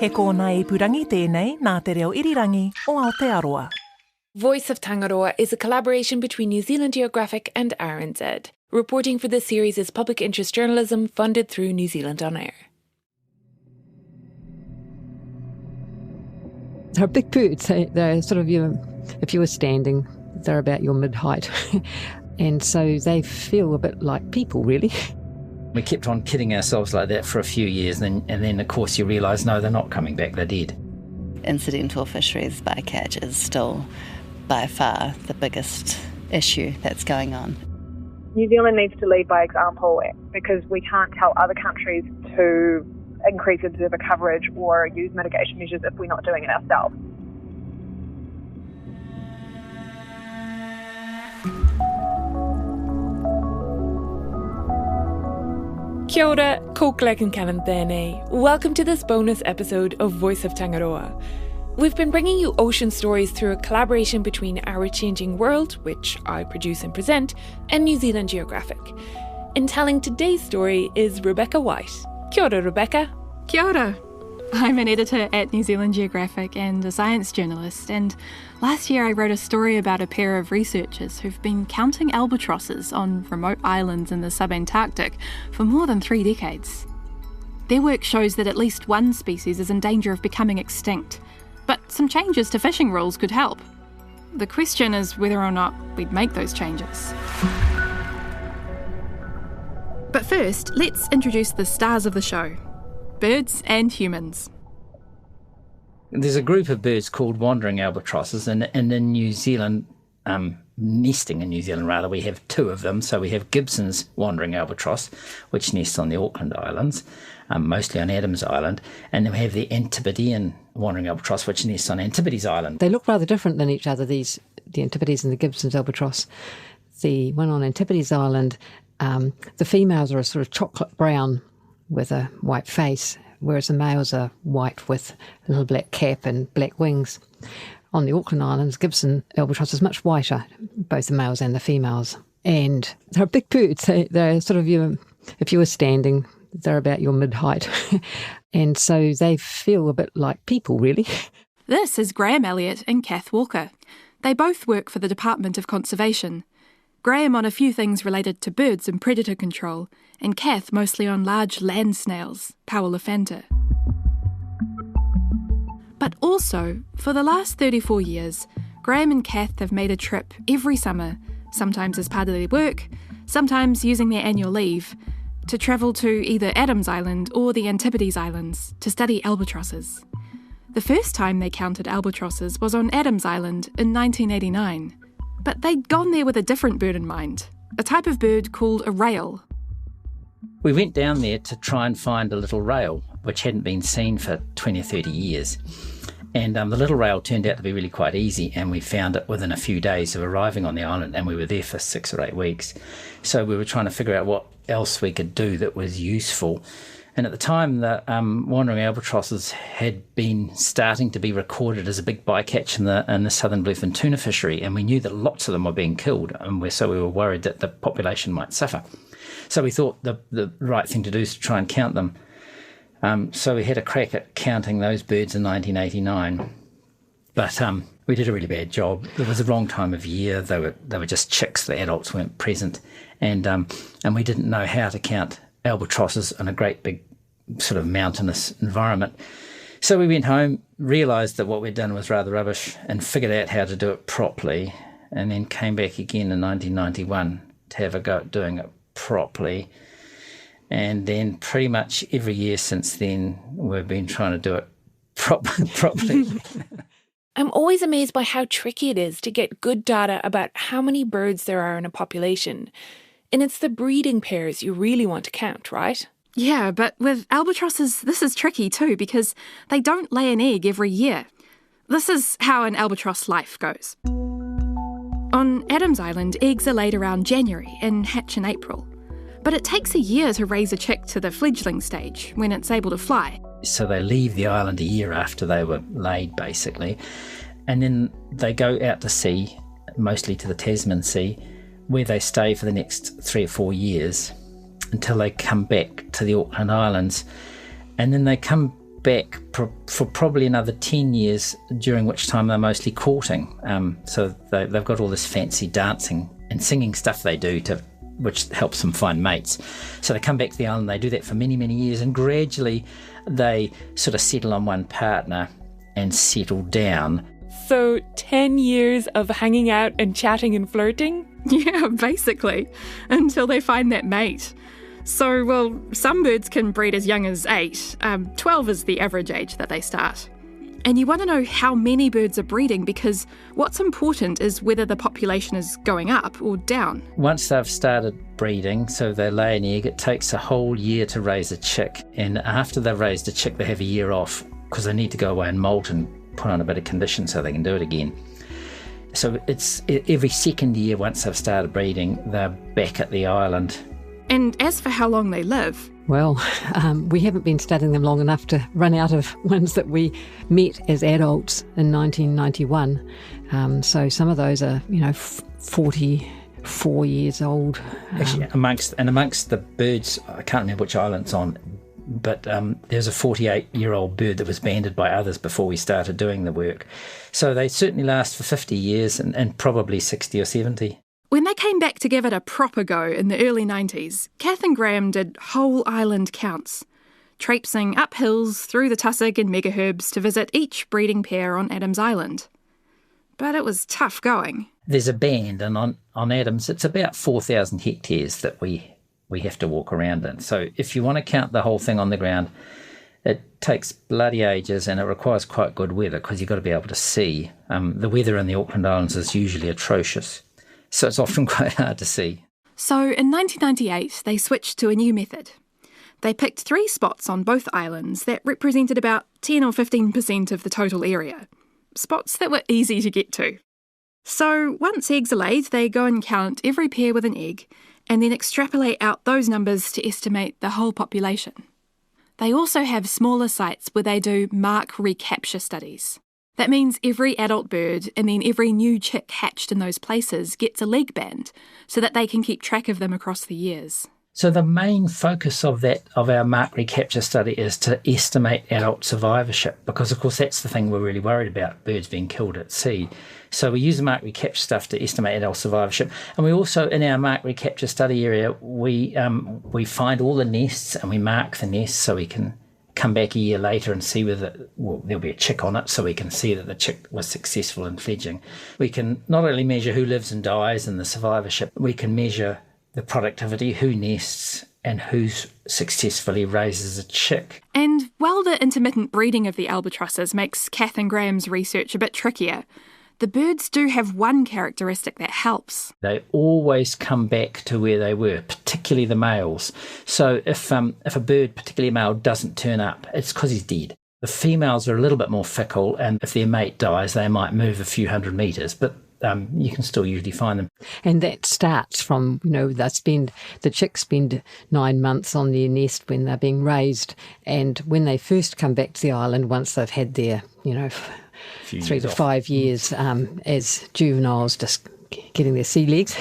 He kōna ipurangi tēnei nā te reo irirangi o Aotearoa. Voice of Tangaroa is a collaboration between New Zealand Geographic and RNZ. Reporting for this series is public interest journalism funded through New Zealand On Air. They're big birds. They're sort of, if you were standing, they're about your mid-height. And so they feel a bit like people, really. We kept on kidding ourselves like that for a few years, and then of course you realise, no, they're not coming back, they're dead. Incidental fisheries bycatch is still by far the biggest issue that's going on. New Zealand needs to lead by example because we can't tell other countries to increase observer coverage or use mitigation measures if we're not doing it ourselves. Kia ora, ko Clegg and Canon tēnei. Welcome to this bonus episode of Voice of Tangaroa. We've been bringing you ocean stories through a collaboration between Our Changing World, which I produce and present, and New Zealand Geographic. In telling today's story is Rebekah White. Kia ora, Rebekah. Kia ora. I'm an editor at New Zealand Geographic and a science journalist, and last year I wrote a story about a pair of researchers who've been counting albatrosses on remote islands in the Subantarctic for more than 3 decades. Their work shows that at least one species is in danger of becoming extinct, but some changes to fishing rules could help. The question is whether or not we'd make those changes. But first, let's introduce the stars of the show. Birds and humans. There's a group of birds called wandering albatrosses, and in New Zealand, nesting in New Zealand rather, we have 2 of them. So we have Gibson's wandering albatross, which nests on the Auckland Islands, mostly on Adams Island, and then we have the Antipodean wandering albatross, which nests on Antipodes Island. They look rather different than each other, the Antipodes and the Gibson's albatross. The one on Antipodes Island, the females are a sort of chocolate brown with a white face, whereas the males are white with a little black cap and black wings. On the Auckland Islands, Gibson albatross is much whiter, both the males and the females. And they're big birds. They're sort of, if you were standing, they're about your mid-height. And so they feel a bit like people, really. This is Graham Elliott and Kath Walker. They both work for the Department of Conservation. Graham on a few things related to birds and predator control, and Kath mostly on large land snails, Paulophanta. But also, for the last 34 years, Graham and Kath have made a trip every summer, sometimes as part of their work, sometimes using their annual leave, to travel to either Adams Island or the Antipodes Islands to study albatrosses. The first time they counted albatrosses was on Adams Island in 1989. But they'd gone there with a different bird in mind, a type of bird called a rail. We went down there to try and find a little rail, which hadn't been seen for 20 or 30 years. And the little rail turned out to be really quite easy, and we found it within a few days of arriving on the island, and we were there for 6 or 8 weeks. So we were trying to figure out what else we could do that was useful. And at the time, the wandering albatrosses had been starting to be recorded as a big bycatch in the southern bluefin tuna fishery, and we knew that lots of them were being killed, and so we were worried that the population might suffer. So we thought the right thing to do is to try and count them. So we had a crack at counting those birds in 1989, but we did a really bad job. It was the wrong time of year. They were just chicks. The adults weren't present, and we didn't know how to count albatrosses in a great big sort of mountainous environment. So we went home, realised that what we'd done was rather rubbish, and figured out how to do it properly, and then came back again in 1991 to have a go at doing it properly. And then pretty much every year since then, we've been trying to do it properly. I'm always amazed by how tricky it is to get good data about how many birds there are in a population. And it's the breeding pairs you really want to count, right? Yeah, but with albatrosses, this is tricky too because they don't lay an egg every year. This is how an albatross life goes. On Adams Island, eggs are laid around January and hatch in April. But it takes a year to raise a chick to the fledgling stage, when it's able to fly. So they leave the island a year after they were laid, basically. And then they go out to sea, mostly to the Tasman Sea, where they stay for the next 3 or 4 years until they come back to the Auckland Islands. And then they come back for probably another 10 years, during which time they're mostly courting. So they've got all this fancy dancing and singing stuff they do which helps them find mates. So they come back to the island, they do that for many, many years, and gradually they sort of settle on one partner and settle down. So 10 years of hanging out and chatting and flirting? Yeah, basically, until they find that mate. So, well, some birds can breed as young as 8. 12 is the average age that they start. And you want to know how many birds are breeding, because what's important is whether the population is going up or down. Once they've started breeding, so they lay an egg, it takes a whole year to raise a chick. And after they've raised a chick, they have a year off because they need to go away and molt and put on a bit of condition so they can do it again. So it's every second year, once they've started breeding, they're back at the island. And as for how long they live, Well, we haven't been studying them long enough to run out of ones that we met as adults in 1991. So some of those are, 44 years old. Actually, amongst the birds, I can't remember which island it's on, but there's a 48-year-old bird that was banded by others before we started doing the work. So they certainly last for 50 years and probably 60 or 70. when they came back to give it a proper go in the early 90s, Kath and Graham did whole island counts, traipsing up hills through the tussock and megaherbs to visit each breeding pair on Adams Island. But it was tough going. There's a band, and on Adams, it's about 4,000 hectares that we have to walk around in. So if you want to count the whole thing on the ground, it takes bloody ages, and it requires quite good weather because you've got to be able to see. The weather in the Auckland Islands is usually atrocious, so it's often quite hard to see. So in 1998, they switched to a new method. They picked 3 spots on both islands that represented about 10 or 15% of the total area. Spots that were easy to get to. So once eggs are laid, they go and count every pair with an egg and then extrapolate out those numbers to estimate the whole population. They also have smaller sites where they do mark recapture studies. That means every adult bird and then every new chick hatched in those places gets a leg band so that they can keep track of them across the years. So the main focus of our mark recapture study is to estimate adult survivorship, because of course that's the thing we're really worried about, birds being killed at sea. So we use the mark recapture stuff to estimate adult survivorship, and we also, in our mark recapture study area, we find all the nests and we mark the nests so we can come back a year later and see whether there'll be a chick on it, so we can see that the chick was successful in fledging. We can not only measure who lives and dies and the survivorship, we can measure the productivity, who nests, and who successfully raises a chick. And while the intermittent breeding of the albatrosses makes Kath and Graham's research a bit trickier, the birds do have one characteristic that helps. They always come back to where they were, particularly the males. So if a bird, particularly a male, doesn't turn up, it's because he's dead. The females are a little bit more fickle, and if their mate dies, they might move a few hundred metres, but you can still usually find them. And that starts from, the chicks spend 9 months on their nest when they're being raised, and when they first come back to the island, once they've had their, 3 to 5 years as juveniles, just getting their sea legs,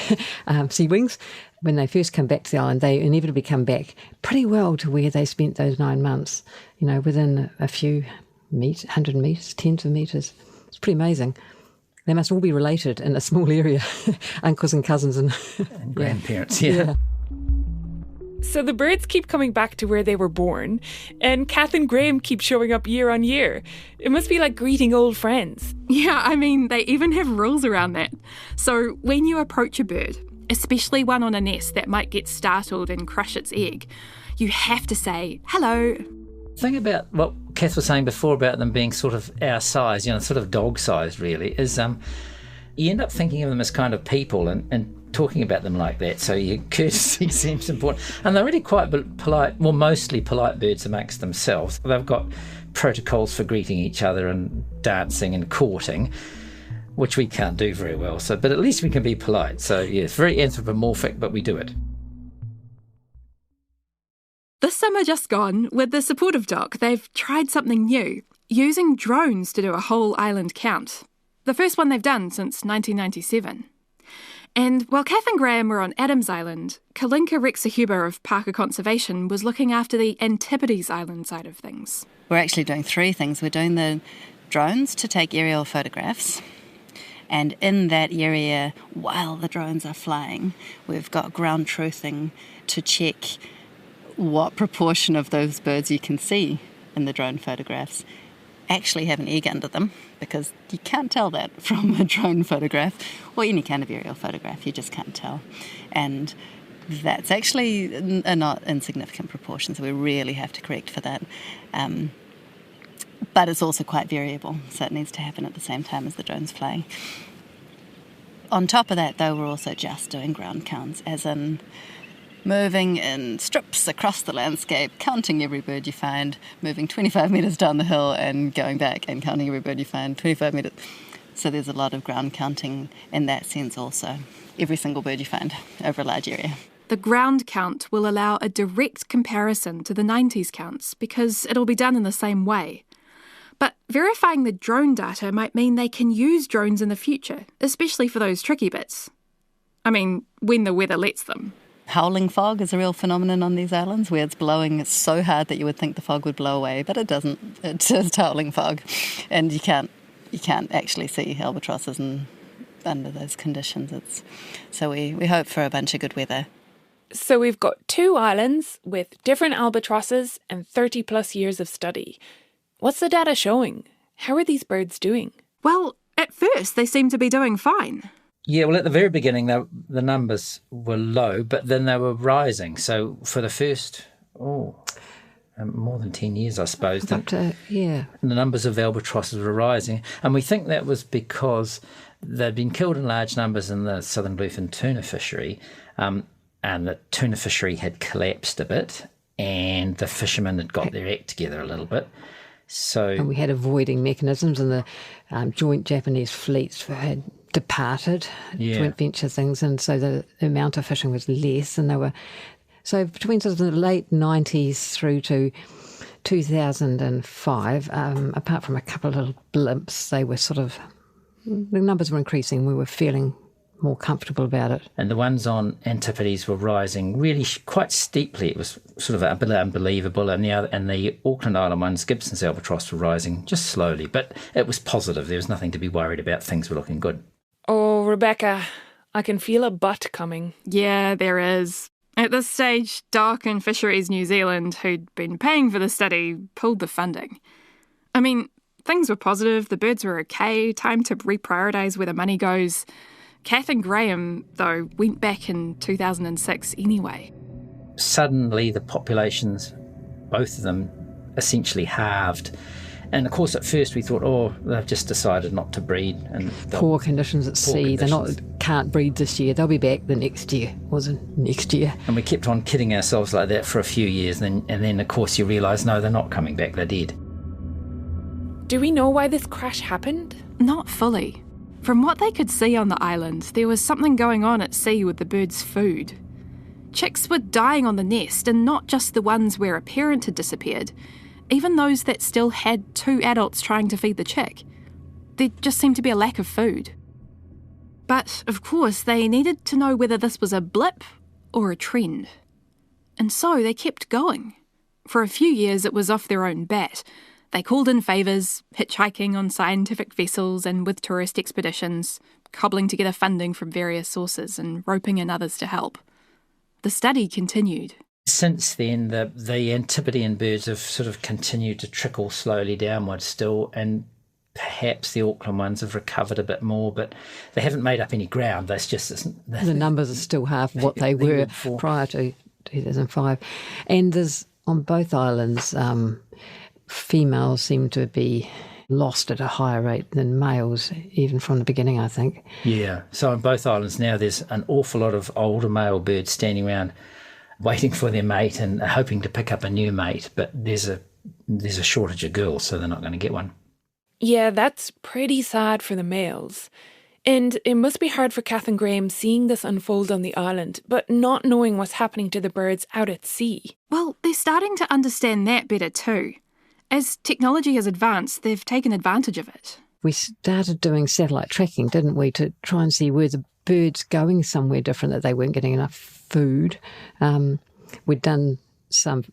sea wings, when they first come back to the island, they inevitably come back pretty well to where they spent those 9 months, within a few 100 metres, tens of metres. It's pretty amazing. They must all be related in a small area, uncles and cousins and grandparents, yeah. So the birds keep coming back to where they were born, and Kath and Graham keep showing up year on year. It must be like greeting old friends. Yeah, they even have rules around that. So when you approach a bird, especially one on a nest that might get startled and crush its egg, you have to say, hello. The thing about what Kath was saying before about them being sort of our size, sort of dog size really, is you end up thinking of them as kind of people and talking about them like that, so your courtesy seems important. And they're really quite polite, mostly polite birds amongst themselves. They've got protocols for greeting each other and dancing and courting, which we can't do very well, but at least we can be polite. So yeah, it's very anthropomorphic, but we do it. This summer just gone, with the support of Doc, they've tried something new, using drones to do a whole island count. The first one they've done since 1997. And while Kath and Graham were on Adams Island, Kalinka Rexahuber of Parker Conservation was looking after the Antipodes Island side of things. We're actually doing 3 things. We're doing the drones to take aerial photographs. And in that area, while the drones are flying, we've got ground truthing to check what proportion of those birds you can see in the drone photographs actually have an egg under them, because you can't tell that from a drone photograph or any kind of aerial photograph. You just can't tell. And that's actually a not insignificant proportion, so we really have to correct for that. But it's also quite variable, so it needs to happen at the same time as the drone's flying. On top of that, though, we're also just doing ground counts, as in moving in strips across the landscape, counting every bird you find, moving 25 metres down the hill and going back and counting every bird you find 25 metres. So there's a lot of ground counting in that sense also, every single bird you find over a large area. The ground count will allow a direct comparison to the 90s counts because it'll be done in the same way. But verifying the drone data might mean they can use drones in the future, especially for those tricky bits. I mean, when the weather lets them. Howling fog is a real phenomenon on these islands, where it's blowing so hard that you would think the fog would blow away, but it doesn't. It's just howling fog, and you can't actually see albatrosses under those conditions. So we hope for a bunch of good weather. So we've got 2 islands with different albatrosses and 30 plus years of study. What's the data showing? How are these birds doing? Well, at first they seem to be doing fine. Yeah, well, at the very beginning, the numbers were low, but then they were rising. So for the first, more than 10 years, I suppose, the numbers of albatrosses were rising. And we think that was because they'd been killed in large numbers in the southern bluefin tuna fishery, and the tuna fishery had collapsed a bit, and the fishermen had got their act together a little bit. And we had avoiding mechanisms, and the joint Japanese fleets had departed, joint venture things, and so the amount of fishing was less, and they were so between sort of the late 90s through to 2005, apart from a couple of little blimps, they were the numbers were increasing. We were feeling more comfortable about it. And the ones on Antipodes were rising really quite steeply. It was sort of a bit unbelievable. And the Auckland Island ones, Gibson's albatross, were rising just slowly. But it was positive. There was nothing to be worried about. Things were looking good. Oh, Rebekah, I can feel a but coming. Yeah, there is. At this stage, Doc and Fisheries New Zealand, who'd been paying for the study, pulled the funding. I mean, things were positive. The birds were okay. Time to reprioritise where the money goes. Kath and Graham, though, went back in 2006 anyway. Suddenly the populations, both of them, essentially halved. And of course, at first we thought, they've just decided not to breed. And poor conditions at sea. They're can't breed this year. They'll be back the next year. Next year. And we kept on kidding ourselves like that for a few years. And then of course, you realise, no, they're not coming back. They're dead. Do we know why this crash happened? Not fully. From what they could see on the island, there was something going on at sea with the birds' food. Chicks were dying on the nest, and not just the ones where a parent had disappeared, even those that still had 2 adults trying to feed the chick. There just seemed to be a lack of food. But, of course, they needed to know whether this was a blip or a trend. And so they kept going. For a few years it was off their own bat. They called in favours, hitchhiking on scientific vessels and with tourist expeditions, cobbling together funding from various sources and roping in others to help. The study continued. Since then, the Antipodean birds have sort of continued to trickle slowly downwards still, and perhaps the Auckland ones have recovered a bit more, but they haven't made up any ground. That's just the numbers are still half what they were prior to 2005. And there's, on both islands, females seem to be lost at a higher rate than males, even from the beginning, I think. Yeah, so on both islands now there's an awful lot of older male birds standing around waiting for their mate and hoping to pick up a new mate, but there's a shortage of girls, so they're not going to get one. Yeah, that's pretty sad for the males. And it must be hard for Kath and Graham seeing this unfold on the island, but not knowing what's happening to the birds out at sea. Well, they're starting to understand that better too. As technology has advanced, they've taken advantage of it. We started doing satellite tracking, didn't we, to try and see where the birds going somewhere different, that they weren't getting enough food. We'd done some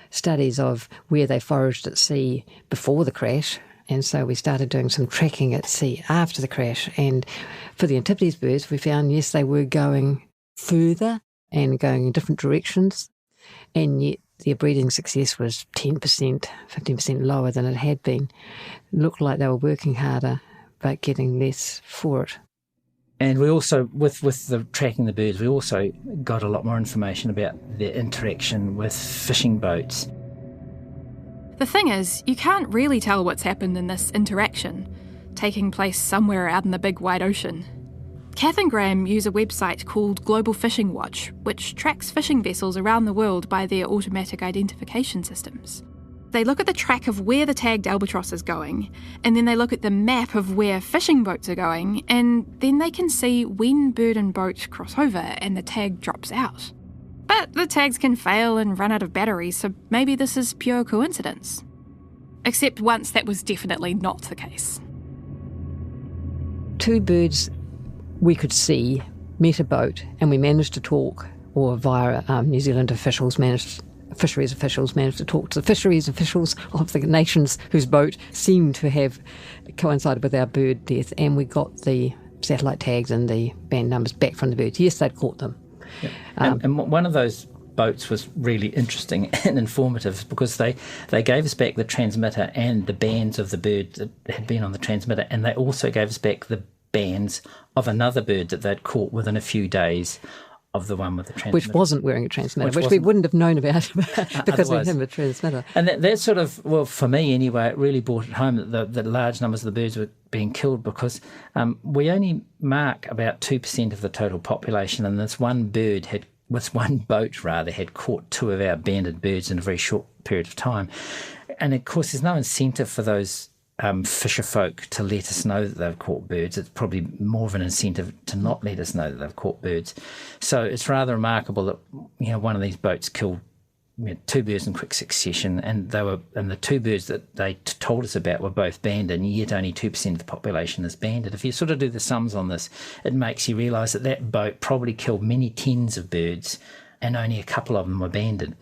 studies of where they foraged at sea before the crash, and so we started doing some tracking at sea after the crash. And for the Antipodes birds, we found, yes, they were going further and going in different directions, and yet their breeding success was 10%, 15% lower than it had been. It looked like they were working harder but getting less for it. And we also, with the tracking the birds, we also got a lot more information about their interaction with fishing boats. The thing is, you can't really tell what's happened in this interaction, taking place somewhere out in the big wide ocean. Kath and Graham use a website called Global Fishing Watch, which tracks fishing vessels around the world by their automatic identification systems. They look at the track of where the tagged albatross is going, and then they look at the map of where fishing boats are going, and then they can see when bird and boat cross over and the tag drops out. But the tags can fail and run out of batteries, so maybe this is pure coincidence. Except once that was definitely not the case. 2 birds we could see met a boat, and we managed to talk, or via New Zealand officials fisheries officials managed to talk to the fisheries officials of the nations whose boat seemed to have coincided with our bird death, and we got the satellite tags and the band numbers back from the birds. Yes, they'd caught them. Yeah. And one of those boats was really interesting and informative because they gave us back the transmitter and the bands of the bird that had been on the transmitter, and they also gave us back the bands of another bird that they'd caught within a few days of the one with the transmitter. Which wasn't wearing a transmitter, which we wouldn't have known about because we didn't have a transmitter. And that sort of, well, for me anyway, it really brought it home that large numbers of the birds were being killed because we only mark about 2% of the total population, and this one boat had caught 2 of our banded birds in a very short period of time. And of course, there's no incentive for those fisher folk to let us know that they've caught birds. It's probably more of an incentive to not let us know that they've caught birds. So it's rather remarkable that one of these boats killed 2 birds in quick succession, and the 2 birds that they told us about were both banded, and yet only 2% of the population is banded. If you sort of do the sums on this, it makes you realise that boat probably killed many tens of birds, and only a couple of them were banded.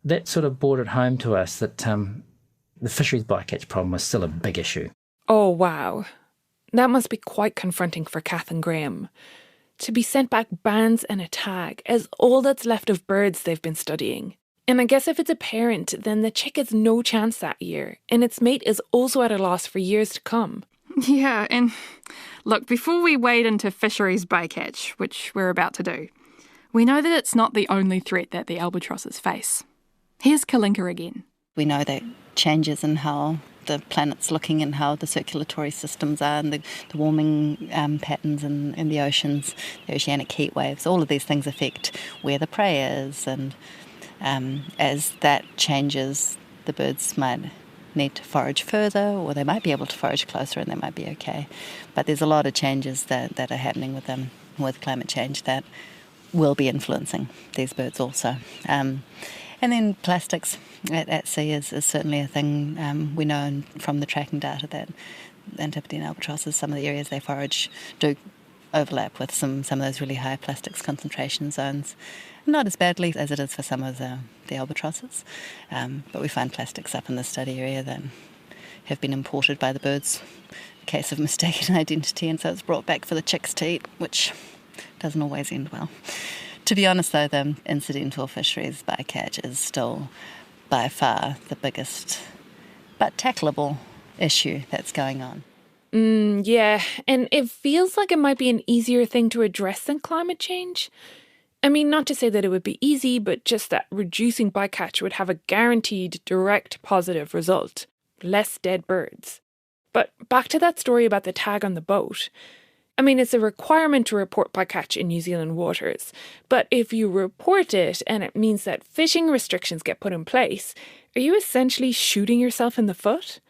That sort of brought it home to us that the fisheries bycatch problem was still a big issue. Oh, wow. That must be quite confronting for Kath and Graham. To be sent back bands and a tag as all that's left of birds they've been studying. And I guess if it's a parent, then the chick has no chance that year, and its mate is also at a loss for years to come. Yeah, and look, before we wade into fisheries bycatch, which we're about to do, we know that it's not the only threat that the albatrosses face. Here's Kalinka again. We know that changes in how the planet's looking and how the circulatory systems are, and the warming patterns in the oceans, the oceanic heat waves, all of these things affect where the prey is, and as that changes, the birds might need to forage further, or they might be able to forage closer and they might be okay. But there's a lot of changes that are happening with climate change that will be influencing these birds also. And then plastics at sea is certainly a thing. We know from the tracking data that Antipodean albatrosses, some of the areas they forage do overlap with some of those really high plastics concentration zones. Not as badly as it is for some of the albatrosses, but we find plastics up in the study area that have been imported by the birds, a case of mistaken identity, and so it's brought back for the chicks to eat, which doesn't always end well. To be honest, though, the incidental fisheries bycatch is still by far the biggest but tackleable issue that's going on. Yeah, and it feels like it might be an easier thing to address than climate change. I mean, not to say that it would be easy, but just that reducing bycatch would have a guaranteed direct positive result. Less dead birds. But back to that story about the tag on the boat. I mean, it's a requirement to report bycatch in New Zealand waters. But if you report it and it means that fishing restrictions get put in place, are you essentially shooting yourself in the foot?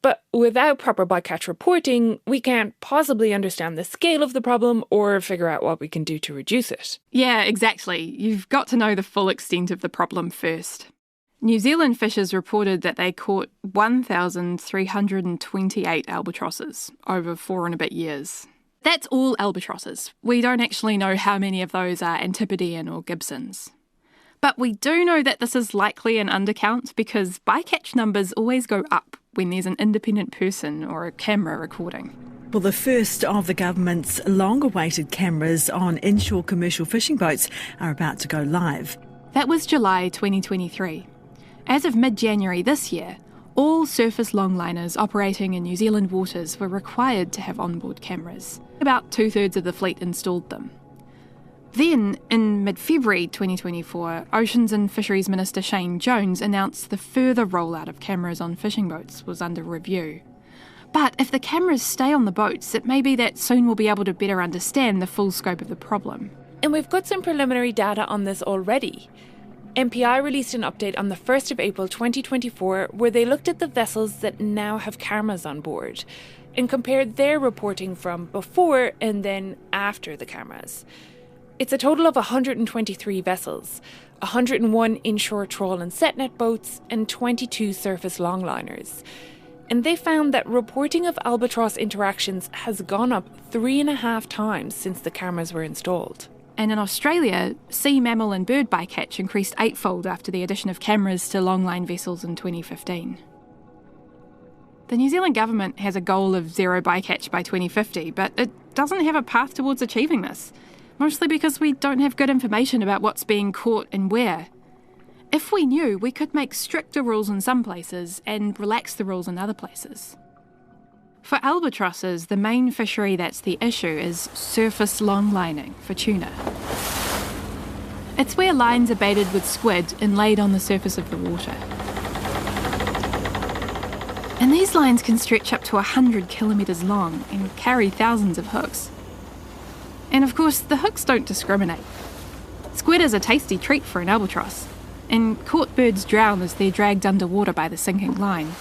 But without proper bycatch reporting, we can't possibly understand the scale of the problem or figure out what we can do to reduce it. Yeah, exactly. You've got to know the full extent of the problem first. New Zealand fishers reported that they caught 1,328 albatrosses over 4 and a bit years. That's all albatrosses. We don't actually know how many of those are Antipodean or Gibsons. But we do know that this is likely an undercount because bycatch numbers always go up when there's an independent person or a camera recording. Well, the first of the government's long-awaited cameras on inshore commercial fishing boats are about to go live. That was July 2023. As of mid-January this year, all surface longliners operating in New Zealand waters were required to have onboard cameras. About 2/3 of the fleet installed them. Then, in mid-February 2024, Oceans and Fisheries Minister Shane Jones announced the further rollout of cameras on fishing boats was under review. But if the cameras stay on the boats, it may be that soon we'll be able to better understand the full scope of the problem. And we've got some preliminary data on this already. MPI released an update on the 1st of April 2024 where they looked at the vessels that now have cameras on board and compared their reporting from before and then after the cameras. It's a total of 123 vessels, 101 inshore trawl and setnet boats and 22 surface longliners. And they found that reporting of albatross interactions has gone up 3.5 times since the cameras were installed. And in Australia, sea mammal and bird bycatch increased 8-fold after the addition of cameras to longline vessels in 2015. The New Zealand government has a goal of zero bycatch by 2050, but it doesn't have a path towards achieving this, mostly because we don't have good information about what's being caught and where. If we knew, we could make stricter rules in some places and relax the rules in other places. For albatrosses, the main fishery that's the issue is surface longlining for tuna. It's where lines are baited with squid and laid on the surface of the water. And these lines can stretch up to 100 kilometres long and carry thousands of hooks. And of course, the hooks don't discriminate. Squid is a tasty treat for an albatross, and caught birds drown as they're dragged underwater by the sinking line.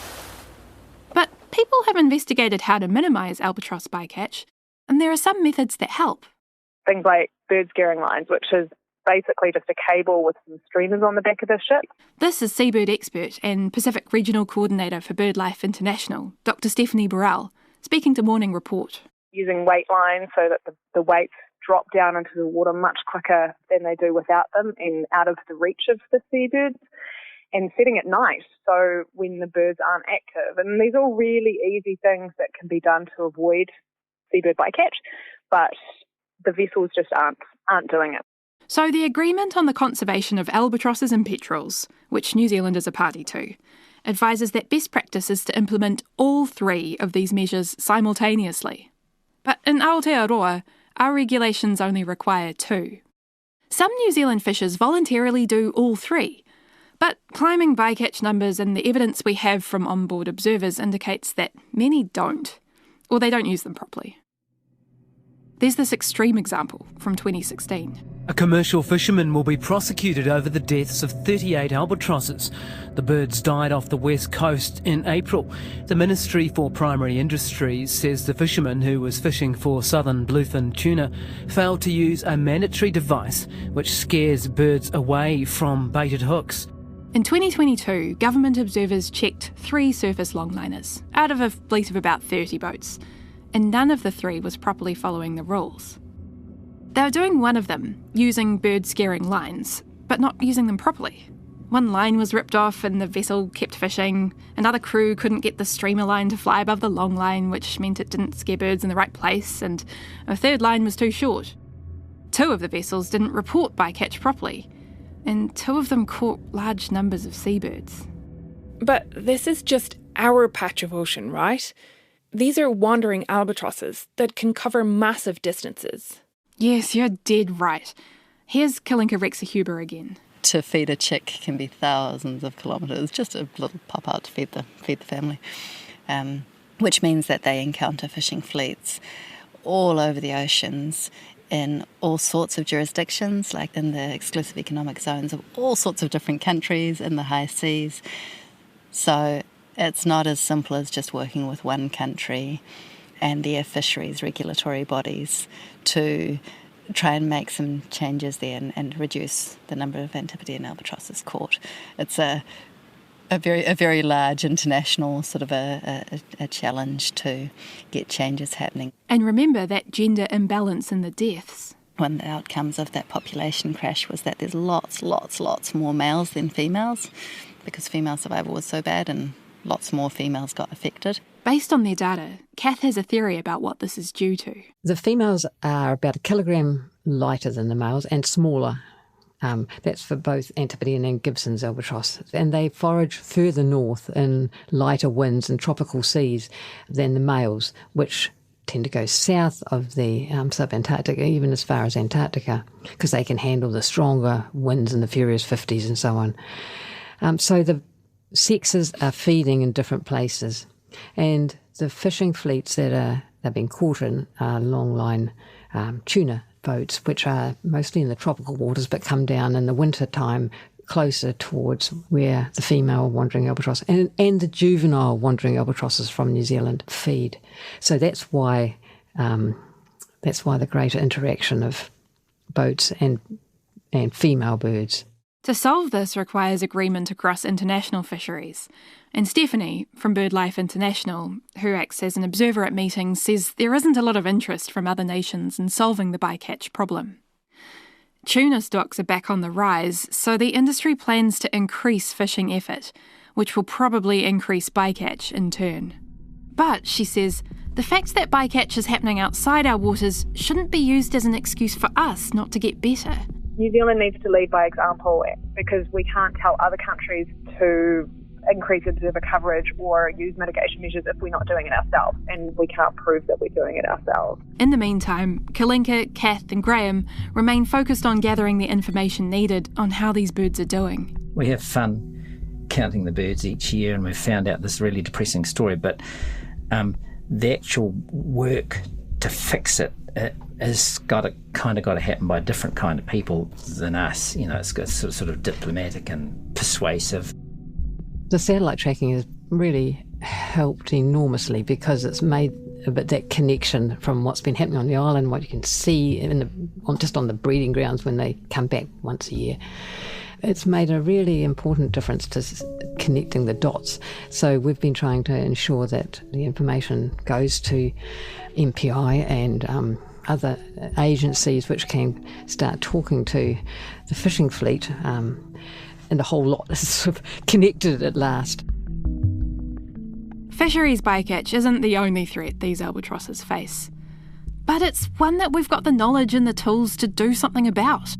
But people have investigated how to minimise albatross bycatch, and there are some methods that help. Things like bird scaring lines, which is basically just a cable with some streamers on the back of the ship. This is seabird expert and Pacific Regional Coordinator for BirdLife International, Dr. Stephanie Burrell, speaking to Morning Report. Using weight lines so that the weights drop down into the water much quicker than they do without them and out of the reach of the seabirds, and setting at night so when the birds aren't active. And these are all really easy things that can be done to avoid seabird bycatch, but the vessels just aren't doing it. So the agreement on the conservation of albatrosses and petrels, which New Zealand is a party to, advises that best practice is to implement all 3 of these measures simultaneously. But in Aotearoa, our regulations only require 2. Some New Zealand fishers voluntarily do all 3, but climbing bycatch numbers and the evidence we have from onboard observers indicates that many don't, or they don't use them properly. There's this extreme example from 2016. A commercial fisherman will be prosecuted over the deaths of 38 albatrosses. The birds died off the west coast in April. The Ministry for Primary Industries says the fisherman, who was fishing for southern bluefin tuna, failed to use a mandatory device which scares birds away from baited hooks. In 2022, government observers checked 3 surface longliners out of a fleet of about 30 boats, and none of the 3 was properly following the rules. They were doing one of them, using bird-scaring lines, but not using them properly. One line was ripped off and the vessel kept fishing. Another crew couldn't get the streamer line to fly above the long line, which meant it didn't scare birds in the right place, and a third line was too short. 2 of the vessels didn't report bycatch properly, and 2 of them caught large numbers of seabirds. But this is just our patch of ocean, right? These are wandering albatrosses that can cover massive distances. Yes, you're dead right. Here's Kalinka Rexahuber again. To feed a chick can be thousands of kilometres, just a little pop-out to feed the family, which means that they encounter fishing fleets all over the oceans in all sorts of jurisdictions, like in the exclusive economic zones of all sorts of different countries in the high seas. So it's not as simple as just working with one country and their fisheries regulatory bodies to try and make some changes there and reduce the number of Antipodean albatrosses caught. It's a A very large international sort of a challenge to get changes happening. And remember that gender imbalance in the deaths. One of the outcomes of that population crash was that there's lots more males than females because female survival was so bad and lots more females got affected. Based on their data, Kath has a theory about what this is due to. The females are about 1 kilogram lighter than the males and smaller. That's for both Antipodean and Gibson's albatross. And they forage further north in lighter winds and tropical seas than the males, which tend to go south of the Subantarctic, even as far as Antarctica, because they can handle the stronger winds in the furious 50s and so on. So the sexes are feeding in different places. And the fishing fleets that they've been caught in are long-line tuna boats, which are mostly in the tropical waters but come down in the winter time closer towards where the female wandering albatross and the juvenile wandering albatrosses from New Zealand feed. So that's why the greater interaction of boats and female birds. To solve this requires agreement across international fisheries. And Stephanie, from BirdLife International, who acts as an observer at meetings, says there isn't a lot of interest from other nations in solving the bycatch problem. Tuna stocks are back on the rise, so the industry plans to increase fishing effort, which will probably increase bycatch in turn. But, she says, the fact that bycatch is happening outside our waters shouldn't be used as an excuse for us not to get better. New Zealand needs to lead by example because we can't tell other countries to increase observer coverage or use mitigation measures if we're not doing it ourselves, and we can't prove that we're doing it ourselves. In the meantime, Kalinka, Kath and Graham remain focused on gathering the information needed on how these birds are doing. We have fun counting the birds each year, and we've found out this really depressing story, but the actual work to fix it has got to happen by a different kind of people than us. You know, it's sort of diplomatic and persuasive. The satellite tracking has really helped enormously because it's made a bit that connection from what's been happening on the island, what you can see just on the breeding grounds when they come back once a year. It's made a really important difference to connecting the dots. So we've been trying to ensure that the information goes to MPI and other agencies which can start talking to the fishing fleet, and the whole lot is sort of connected at last. Fisheries bycatch isn't the only threat these albatrosses face, but it's one that we've got the knowledge and the tools to do something about.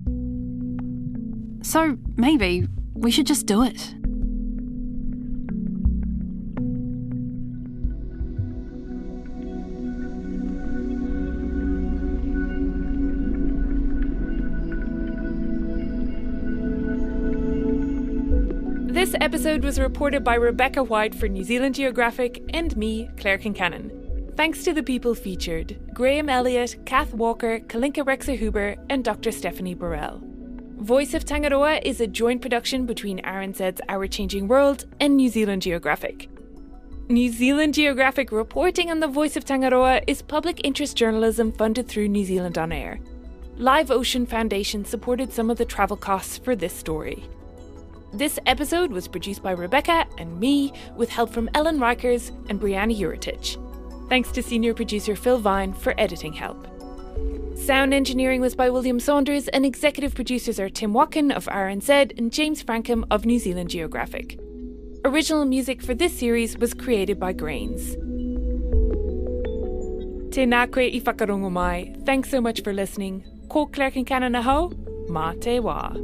So maybe we should just do it. This episode was reported by Rebekah White for New Zealand Geographic and me, Claire Kincannon. Thanks to the people featured: Graham Elliott, Kath Walker, Kalinka Rexa-Huber and Dr. Stephanie Burrell. Voice of Tangaroa is a joint production between RNZ's Our Changing World and New Zealand Geographic. New Zealand Geographic reporting on the Voice of Tangaroa is public interest journalism funded through New Zealand On Air. Live Ocean Foundation supported some of the travel costs for this story. This episode was produced by Rebekah and me, with help from Ellen Rikers and Brianna Uritich. Thanks to senior producer Phil Vine for editing help. Sound engineering was by William Saunders, and executive producers are Tim Watkin of RNZ and James Frankham of New Zealand Geographic. Original music for this series was created by Grains. Tēnā koe I whakarongo mai. Thanks so much for listening. Ko Claire Kincannon aho, mā te wā.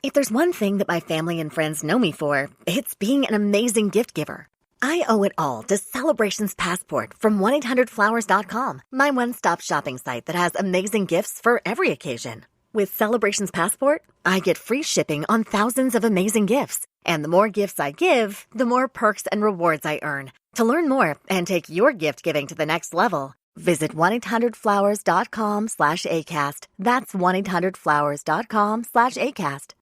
If there's one thing that my family and friends know me for, it's being an amazing gift giver. I owe it all to Celebrations Passport from 1-800-Flowers.com, my one-stop shopping site that has amazing gifts for every occasion. With Celebrations Passport, I get free shipping on thousands of amazing gifts. And the more gifts I give, the more perks and rewards I earn. To learn more and take your gift giving to the next level, visit 1-800-Flowers.com/ACAST. That's 1-800-Flowers.com/ACAST.